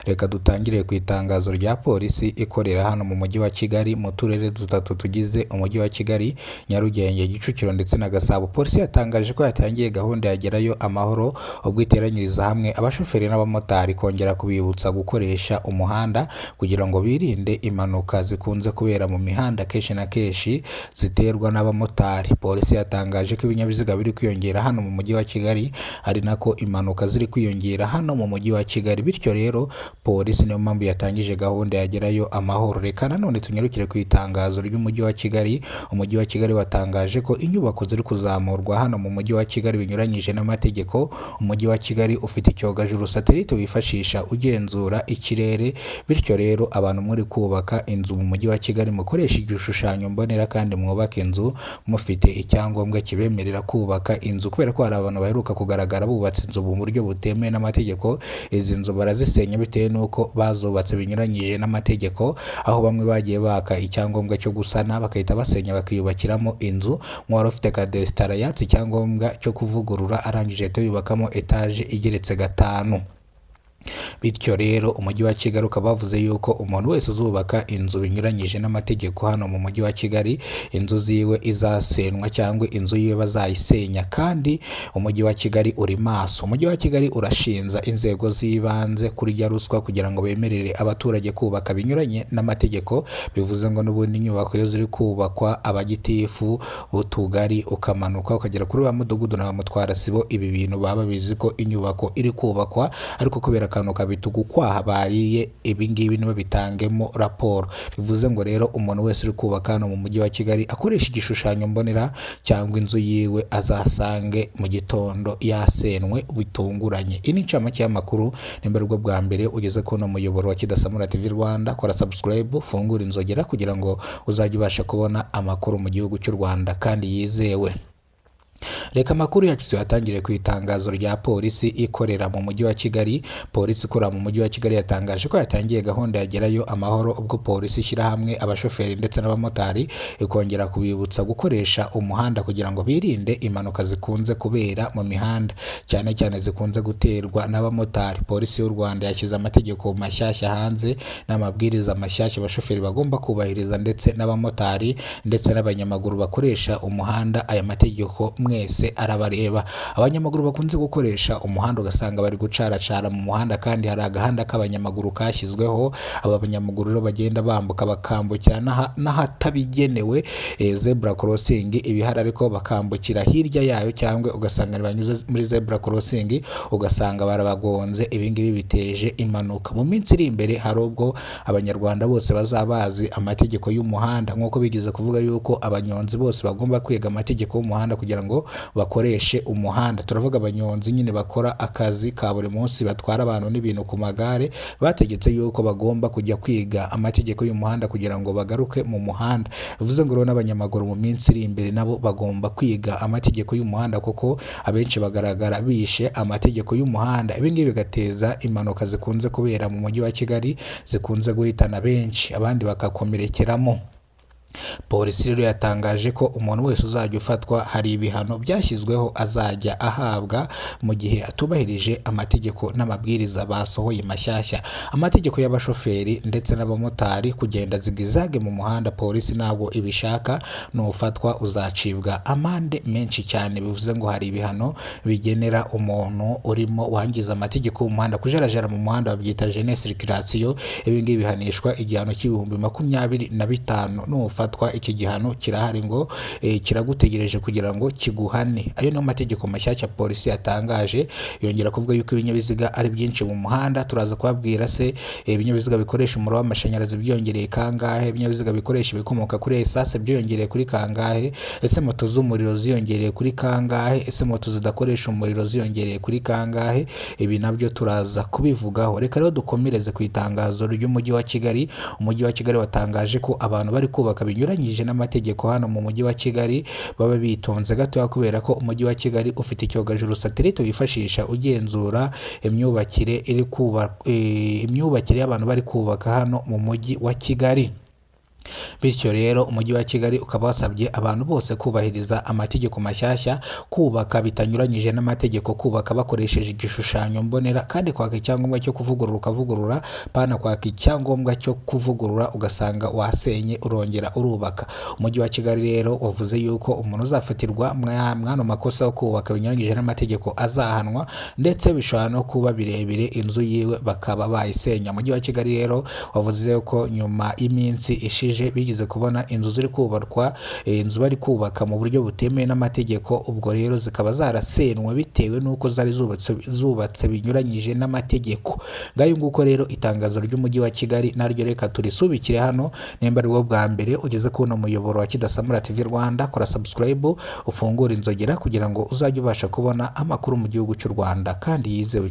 Reka dutangire ku itangazo rya polisi ikorera hano mu mujyi wa Kigali mu turere dutatu tugize umujyi wa Kigali, Nyarugenge, Kicukiro ndetse na Gasabo. Polisi yatangaje ko yatangiye gahunda ya Gerayo Amahoro, ubwo iteranyiriza hamwe abashoferi n'abamotari kongera kubibutsa gukoresha umuhanda kugira ngo birinde impanuka zikunze kubera mu mihanda kenshi na kenshi ziterwa n'abamotari. Polisi yatangaje ko ibinyabiziga biri kwiyongera hano mu mujyi wa Kigali, ari nako impanuka ziri kwiyongera hano mu mujyi wa Kigali. Bityo rero polisi niyo mpamvu yatangije gahunda ya Gerayo Amahoro. Reka nanone tunyarukire ku itangazo ry'umujyi wa Kigali. Umujyi wa Kigali watangaje ko inyubako ziri kuzamurwa hano mu mujyi wa Kigali binyuranyije n'amategeko. Umujyi wa Kigali ufite icyogajuru satellite wifashisha ugenzura ikirere. Bityo rero abantu muri kubaka inzu mu mujyi wa Kigali mukoresha igishushanyo mbonera kandi mwubaka inzu mufite icyangombwa kibemerera kubaka inzu, kubera ko hari abantu baheruka kugaragara bubatse inzu mu buryo butemewe n'amategeko. Izi nzu barazisenya bitewe nuko bazubatse binyuranyije n'amategeko, aho bamwe bagiye baka icyangombwa cyo gusana bakahita basenya bakiyubakiramo inzu. Mwari ufite kadesitara yatse icyangombwa cyo kuvugurura arangije yubakamo etaje igeretse 5. Bityo rero umujyi wa Kigali ukaba bavuze yuko umuntu wese uzubaka inzu binyuranyije n'amategeko hano mu mujyi wa Kigali, inzu ziwe izasenwa cyangwa inzu yiwe bazayisenya. Kandi umujyi wa Kigali uri maso. Umujyi wa Kigali urashinza inzego z'ibanze kurya ruswa kugira ngo bemerere abaturage kubaka binyuranye n'amategeko. Bivuze ngo n'ubundi inyubako yo ziri kubakwa abagitifu b'utugari ukamanuka ukagera kuri ba mudugudu na mutwara sibo, ibi bintu baba bizi ko inyubako iri kubakwa, ariko kubera akantu kabitugu kwahabaye ibi ngibi nibo bitangemo raporo. Bivuze ngo rero umuntu wese uri kubaka hano mu mujyi wa Kigali akoresha igishushanyo mbonera cyangwa inzu yiwe azasange mu gitondo yasenwe bitunguranye. Ini ncamake y'amakuru, nimba rwo bwa mbere ugeze ko no muyoboro wa Kidasamura TV Rwanda, kora subscribe, fungura inzogera kugira ngo uzajye ubasha kubona amakuru mu gihugu cy'u Rwanda kandi yizewe. Reka amakuru yacu tuyatangire ku itangazo rya polisi ikorera mu mujyi wa Kigali. Polisi ikorera mu mujyi wa Kigali yatangaje ko yatangiye gahunda ya Gerayo Amahoro, ubwo polisi ishyira hamwe abashoferi ndetse n'abamotari ikongera kubibutsa gukoresha umuhanda kugira ngo birinde impanuka zikunze kubera mu mihanda, cyane cyane zikunze guterwa n'abamotari. Polisi y'u Rwanda yashyize amategeko mashyashya hanze n'amabwiriza mashyashya abashoferi bagomba kubahiriza ndetse n'abamotari ndetse n'abanyamaguru bakoresha umuhanda. Aya mategeko mwese arabareba. Abanyamaguru bakunze gukoresha umuhanda ugasanga bari gucaracara mu muhanda kandi hari agahanda k'abanyamaguru kashyizweho. Aba banyamaguru rero bagenda bambuka bakambukira n'ahatabigenewe, zebra crossing ibihari, ariko bakambukira hirya yayo cyangwa ugasanga banyuze muri zebra crossing ugasanga barabagonze. Ibi ngibi biteje impanuka. Mu minsi iri imbere hari ubwo abanyarwanda bose bazabazi amategeko y'umuhanda, nk'uko bigeze kuvuga yuko abanyonzi bose bagomba kwiga amategeko y'umuhanda kugira ngo bakoreshe umuhanda. Turavuga abanyonzi nyine bakora akazi ka buri munsi batwara abantu n'ibintu ku magare, bategetse yuko bagomba kujya kwiga amategeko y'umuhanda kugira ngo bagaruke mu muhanda. Bivuze ngo rero n'abanyamaguru mu minsi iri imbere nabo bagomba kwiga amategeko y'umuhanda, kuko abenshi bagaragara bishe amategeko y'umuhanda. Ibi ngibi bigateza impanuka zikunze kubera mu mujyi wa Kigali, zikunze guhitana benshi abandi bakakomerekeramo. Polisi rero yatangaje ko umuntu wese uzajya ufatwa hari ibihano byashyizweho azajya ahabwa mu gihe atubahirije amategeko n'amabwiriza basohoye mashyashya. Amategeko y'abashoferi ndetse n'abamotari kugenda zigizage mu muhanda, polisi ntabwo ibishaka. Nufatwa uzacibwa amande menshi cyane. Bivuze ngo hari ibihano bigenera umuntu urimo wangiza amategeko y'umuhanda. Kujarajara mu muhanda babyita jeunesse circulation. Ibi ngibi bihanishwa igihano cy'ibihumbi 25. Fatwa iki gihano kirahari ngo kiragutegereje kugira ngo kiguhane. Ayo no mategeko mashyashya polisi yatangaje. Yongera kuvuga yuko ibinyabiziga ari byinshi mu muhanda. Turaza kubabwira se ibinyabiziga bikoresha umuriro w'amashanyarazi byongereye kangahe, ibinyabiziga bikoresha ibikomoka kuri esase byongereye kuri kangahe, ese moto z'umuriro ziyongereye kuri kangahe, ese moto zidakoresha umuriro ziyongereye kuri kangahe. Ibi nabyo turaza kubivugaho. Reka rero dukomereze ku itangazo ry'umujyi wa Kigali. Umujyi wa Kigali watangaje ko abantu bari kubaka binyuranyije n'amategeko hano mu mujyi wa Kigali baba bitonze gatoya, kubera ko umujyi wa Kigali ufite icyogajuru satellite wifashisha ugenzura imyubakire y'abantu bari kubaka hano mu mujyi wa Kigali. bityo rero umujyi wa Kigali ukaba wasabye abantu bose kubahiriza amategeko mashyashya, kubaka bitanyuranyije n'amategeko, kubaka bakoresheje igishushanyo mbonera, kandi kwaka icyangombwa cyo kuvugurura ukavugurura, pana kwaka icyangombwa cyo kuvugurura ugasanga wasenye urongera urubaka. Umujyi wa Kigali rero wavuze yuko umuntu uzafatirwa mwano makosa yo kubaka binyuranyije n'amategeko azahanwa, ndetse bishobora no kuba birebire inzu yiwe bakaba bayisenya. Umujyi wa Kigali rero wavuze ko nyuma y'iminsi ishije bigize kubona inzu ziri kubakwa, inzu bari kubaka mu buryo butemewe n'amategeko, ubwo rero zikaba zarasenwe bitewe n'uko zari zubatse binyuranyije n'amategeko. Ngayo nguko rero itangazo ry'umujyi wa Kigali naryo reka turisubikire hano. Nimba ari wo bwa mbere ugeze kuno muyoboro wa Kidasamura TV Rwanda, kora subscribe, ufungure inzogera kugira ngo uzajye ubasha kubona amakuru mu gihugu cy'u Rwanda kandi yizewe.